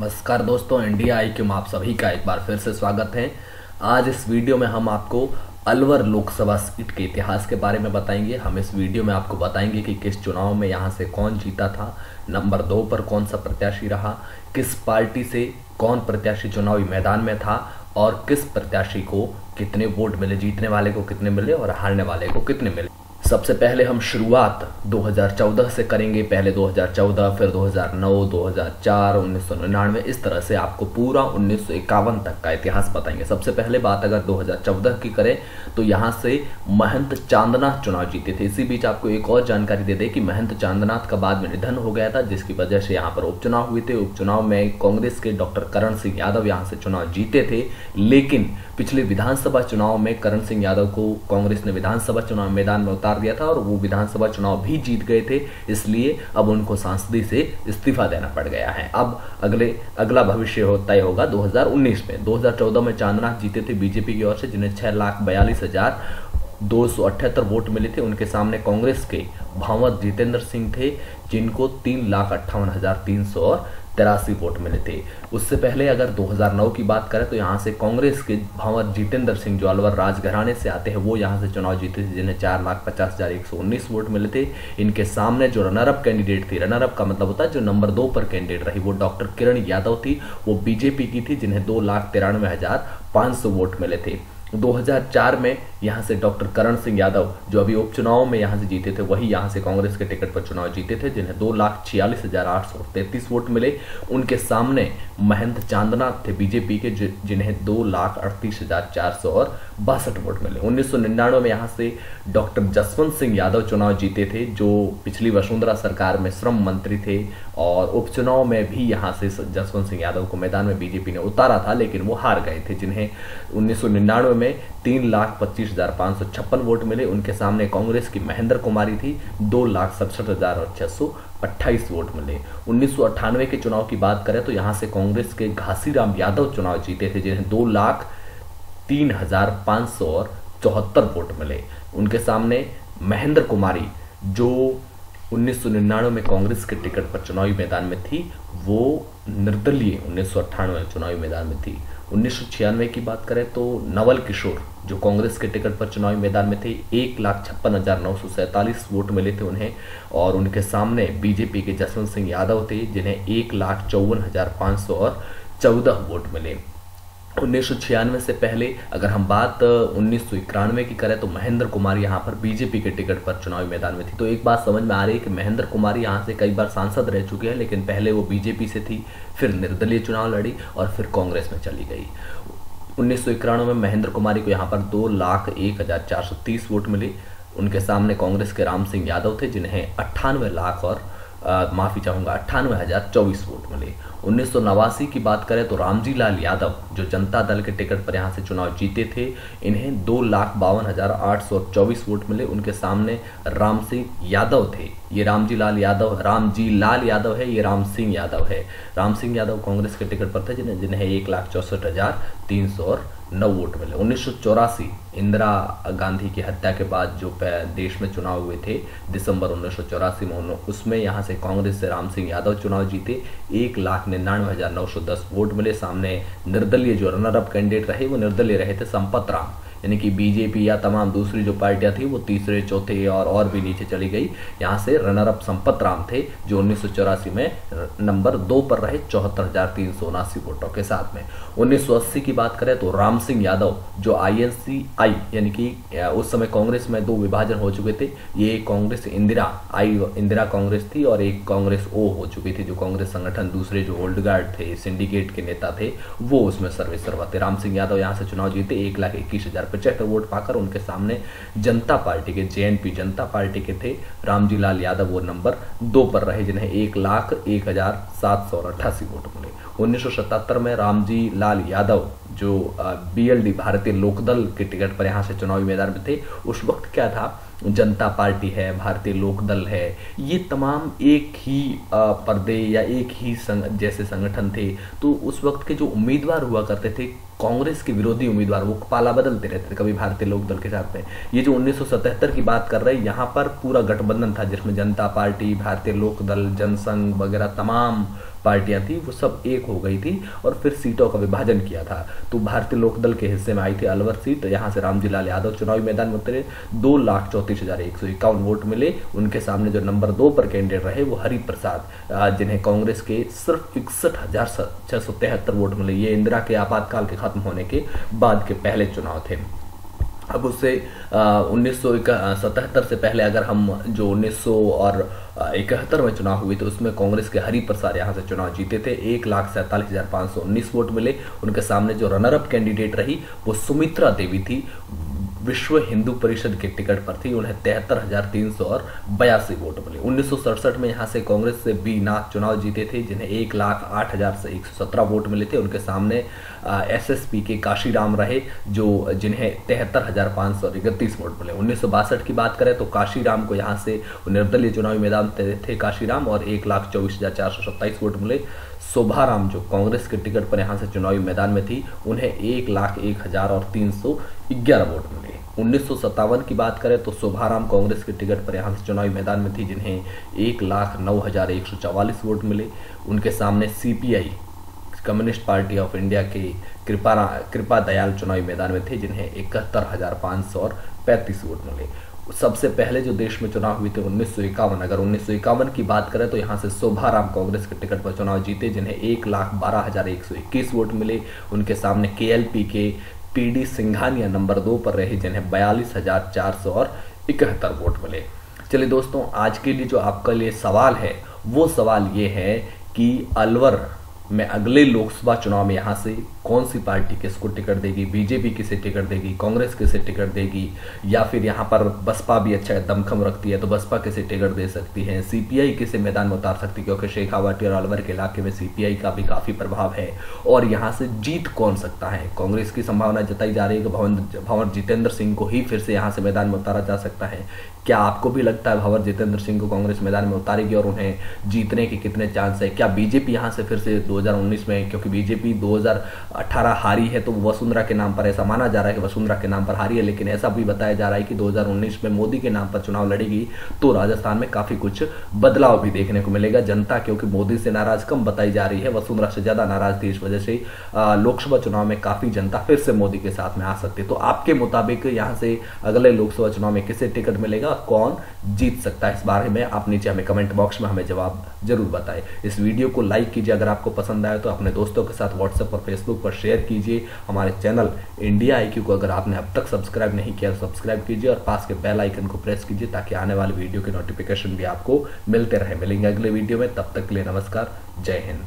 नमस्कार दोस्तों, India I में आप सभी का एक बार फिर से स्वागत है। आज इस वीडियो में हम आपको अलवर लोकसभा सीट के इतिहास के बारे में बताएंगे। हम इस वीडियो में आपको बताएंगे कि किस चुनाव में यहां से कौन जीता था, नंबर 2 पर कौन सा प्रत्याशी रहा, किस पार्टी से कौन प्रत्याशी चुनावी मैदान में था और किस प्रत्याशी को कितने वोट मिले, जीतने वाले को कितने मिले और हारने वाले को कितने मिले। सबसे पहले हम शुरुआत 2014 से करेंगे। पहले 2014, फिर 2009, 2004, 1999, इस तरह से आपको पूरा 1951 तक का इतिहास बताएंगे। सबसे पहले बात अगर 2014 की करें तो यहाँ से महंत चांदनाथ चुनाव जीते थे। इसी बीच आपको एक और जानकारी दे दें कि महंत चांदनाथ का बाद में निधन हो गया था, जिसकी वजह से यहाँ पर उपचुनाव हुए थे। उपचुनाव में कांग्रेस के डॉक्टर करण सिंह यादव यहाँ से चुनाव जीते थे, लेकिन पिछले विधानसभा चुनाव में करण सिंह यादव को कांग्रेस ने विधानसभा चुनाव मैदान में उतार दिया था और वो विधानसभा चुनाव भी जीत गए थे, इसलिए अब उनको सांसदी से इस्तीफा देना पड़ गया है। अब अगला भविष्य तय होगा 2019 में। 2014 में चांदनाथ जीते थे बीजेपी की ओर से, जिन्हें 6,42,278 वोट मिले थे। उनके सामने कांग्रेस के भांवर जितेंद्र सिंह थे, जिनको 3,58,383 वोट मिले थे। उससे पहले अगर 2009 की बात करें तो यहाँ से कांग्रेस के भांवर जितेंद्र सिंह, जो अलवर राजघराने से आते हैं, वो यहाँ से चुनाव जीते थे, जिन्हें 4,50,119 वोट मिले थे। इनके सामने जो रनरअप कैंडिडेट थी, रनरअप का मतलब होता है जो नंबर 2 पर कैंडिडेट रही, वो डॉक्टर किरण यादव थी। वो बीजेपी की थी, जिन्हें 2,93,500 वोट मिले थे। 2004 में यहाँ से डॉक्टर करण सिंह यादव, जो अभी उपचुनाव में यहाँ से जीते थे, वही यहाँ से कांग्रेस के टिकट पर चुनाव जीते थे, जिन्हें 2,46,833 वोट मिले। उनके सामने महंत चांदनाथ थे बीजेपी के, जिन्हें 2,38,462 वोट मिले। 1999 में यहाँ से डॉक्टर जसवंत सिंह यादव चुनाव जीते थे, जो पिछली वसुंधरा सरकार में श्रम मंत्री थे, और उपचुनाव में भी यहाँ से जसवंत सिंह यादव को मैदान में बीजेपी ने उतारा था, लेकिन वो हार गए थे, जिन्हें 1999 में 3,25,556 वोट मिले। उनके सामने कांग्रेस की महेंद्र कुमारी थी, 2,67,628 वोट मिले। 1998 के चुनाव की बात करें तो यहाँ से कांग्रेस के घासीराम यादव चुनाव जीते थे, जिन्हें 2,03,574 वोट मिले। उनके सामने महेंद्र कुमारी, जो 1999 में कांग्रेस के टिकट पर चुनावी मैदान में थी, वो निर्दलीय 1998 चुनावी मैदान में थी। 1996 की बात करें तो नवल किशोर, जो कांग्रेस के टिकट पर चुनावी मैदान में थे, 1,56,947 वोट मिले थे उन्हें, और उनके सामने बीजेपी के जसवंत सिंह यादव थे, जिन्हें 1,54,514 वोट मिले। 1996 से पहले अगर हम बात 1991 की करें तो महेंद्र कुमारी यहाँ पर बीजेपी के टिकट पर चुनावी मैदान में थी। तो एक बात समझ में आ रही है कि महेंद्र कुमारी यहाँ से कई बार सांसद रह चुके हैं, लेकिन पहले वो बीजेपी से थी, फिर निर्दलीय चुनाव लड़ी और फिर कांग्रेस में चली गई। 1991 में महेंद्र कुमारी को यहाँ पर 2,01,430 वोट मिले। उनके सामने कांग्रेस के राम सिंह यादव थे, जिन्हें 98,024 वोट मिले। 1989 की बात करें तो रामजी लाल यादव, जो जनता दल के टिकट पर यहाँ से चुनाव जीते थे, इन्हें 2,52,824 वोट मिले। उनके सामने राम सिंह यादव थे। ये रामजी लाल यादव है, ये राम सिंह यादव है। राम सिंह यादव कांग्रेस के टिकट पर थे, जिन्हें 1,64,309 वोट मिले। 1984 इंदिरा गांधी की हत्या के बाद जो देश में चुनाव हुए थे दिसंबर 1984 में, उसमें यहाँ से कांग्रेस से राम सिंह यादव चुनाव जीते, 1,99,910 वोट मिले। सामने निर्दलीय जो रनरअप कैंडिडेट रहे, वो निर्दलीय रहे थे संपत राम, यानी कि बीजेपी या तमाम दूसरी जो पार्टियां थी वो तीसरे, चौथे और भी नीचे चली गई। यहाँ से रनर अप संपत राम थे, जो 1984 में नंबर 2 पर रहे 74,379 वोटों के साथ में। 1980 की बात करें तो राम सिंह यादव, जो INCI, यानी कि उस समय कांग्रेस में 2 विभाजन हो चुके थे, ये कांग्रेस इंदिरा कांग्रेस थी और एक कांग्रेस O हो चुकी थी, जो कांग्रेस संगठन दूसरे जो ओल्ड गार्ड थे, सिंडिकेट के नेता थे, वो उसमें सर्वेसर्वा थे। राम सिंह यादव यहाँ से चुनाव जीते 1,21,075 वोट पाकर। उनके सामने जनता पार्टी के JNP जनता पार्टी के थे रामजी लाल यादव, वो नंबर 2 पर रहे, जिन्हें 1,01,788 वोट मिले। 1977 में रामजी लाल यादव, जो BLD भारतीय लोकदल के टिकट पर यहाँ से चुनावी मैदान में थे, उस वक्त क्या था जनता पार्टी है, भारतीय लोक दल है, ये तमाम एक ही पर्दे या एक ही जैसे संगठन थे। तो उस वक्त के जो उम्मीदवार हुआ करते थे, कांग्रेस के विरोधी उम्मीदवार, वो पाला बदलते रहते थे कभी भारतीय लोक दल के साथ में। ये जो 1977 की बात कर रहे हैं, यहाँ पर पूरा गठबंधन था जिसमें जनता पार्टी, भारतीय लोक दल, जनसंघ वगैरह तमाम पार्टियां थी, वो सब एक हो गई थी और फिर सीटों का विभाजन किया था। तो भारतीय लोक दल के हिस्से में आई थी अलवर सीट, यहाँ से रामजी लाल यादव चुनावी मैदान में उतरे। 2,34,151 वोट मिले। उनके सामने जो नंबर 2 पर कैंडिडेट रहे वो हरि प्रसाद, जिन्हें कांग्रेस के सिर्फ 61,673 वोट मिले। ये इंदिरा के आपातकाल के खत्म होने के बाद के पहले चुनाव थे। अब उससे 1977 से पहले अगर हम जो 1971 में चुनाव हुए थे उसमें कांग्रेस के हरि प्रसाद यहाँ से चुनाव जीते थे। 1,47,519 वोट मिले। उनके सामने जो रनर अप कैंडिडेट रही वो सुमित्रा देवी थी, विश्व हिंदू परिषद के टिकट पर थी। उन्हें 73,382 वोट मिले। 1967 में यहाँ से कांग्रेस से बी नाथ चुनाव जीते थे, जिन्हें 1,08,117 वोट मिले थे। उनके सामने एसएसपी के काशीराम रहे, जिन्हें 73,531 वोट मिले। 1962 की बात करें तो काशीराम को यहाँ से निर्दलीय चुनावी मैदान थे काशीराम, और 1,24,427 वोट मिले। शोभाराम जो कांग्रेस के टिकट पर यहाँ से चुनावी मैदान में थी, उन्हें 1,01,311 वोट मिले। 1957 की बात करें तो शोभाराम कांग्रेस के टिकट पर यहाँ से चुनावी मैदान में थी, जिन्हें 1,09,144 वोट मिले। उनके सामने CPI communist party of India के कृपा दयाल चुनावी मैदान में थे, जिन्हें 71,535 वोट मिले। सबसे पहले जो देश में चुनाव हुए थे 1951, अगर 1951 की बात करें तो यहाँ से शोभाराम कांग्रेस के टिकट पर चुनाव जीते, जिन्हें 1,12,121 वोट मिले। उनके सामने केएलपी के पीडी सिंघानिया नंबर 2 पर रहे, जिन्हें 42,471 वोट मिले। चलिए दोस्तों, आज के लिए जो आपके लिए सवाल है वो सवाल ये है कि अलवर में अगले लोकसभा चुनाव में यहाँ से कौन सी पार्टी किसको टिकट देगी, बीजेपी किसे टिकट देगी, कांग्रेस किसे टिकट देगी, या फिर यहाँ पर बसपा भी अच्छा दमखम रखती है तो बसपा किसे टिकट दे सकती है, सीपीआई किसे मैदान में उतार सकती है, क्योंकि शेखावाटी और अलवर के इलाके में सीपीआई का भी काफी प्रभाव है, और यहाँ से जीत कौन सकता है। कांग्रेस की संभावना जताई जा रही है कि भंवर जितेंद्र सिंह को ही फिर से यहाँ से मैदान में उतारा जा सकता है। क्या आपको भी लगता है भंवर जितेंद्र सिंह को कांग्रेस मैदान में उतारेगी और उन्हें जीतने के कितने चांस है? क्या बीजेपी यहाँ से फिर से 2019 में, क्योंकि बीजेपी 2018 हारी है तो वसुंधरा के नाम पर, ऐसा माना जा रहा है कि वसुंधरा के नाम पर हारी है, लेकिन ऐसा भी बताया जा रहा है कि 2019 में मोदी के नाम पर चुनाव लड़ेगी तो राजस्थान में काफी कुछ बदलाव भी देखने को मिलेगा। जनता क्योंकि मोदी से नाराज कम बताई जा रही है, वसुंधरा से ज्यादा नाराज थी, इस वजह से लोकसभा चुनाव में काफी जनता फिर से मोदी के साथ में आ सकती है। तो आपके मुताबिक यहाँ से अगले लोकसभा चुनाव में किसे टिकट मिलेगा, कौन जीत सकता है, इस बारे में आप नीचे हमें कमेंट बॉक्स में हमें जवाब जरूर बताएं। इस वीडियो को लाइक कीजिए, अगर आपको पसंद आया तो अपने दोस्तों के साथ व्हाट्सएप और फेसबुक पर शेयर कीजिए। हमारे चैनल इंडिया IQ को अगर आपने अब तक सब्सक्राइब नहीं किया तो सब्सक्राइब कीजिए और पास के बेल आइकन को प्रेस कीजिए ताकि आने वाली वीडियो के नोटिफिकेशन भी आपको मिलते रहे। मिलेंगे अगले वीडियो में, तब तक के लिए नमस्कार, जय हिंद।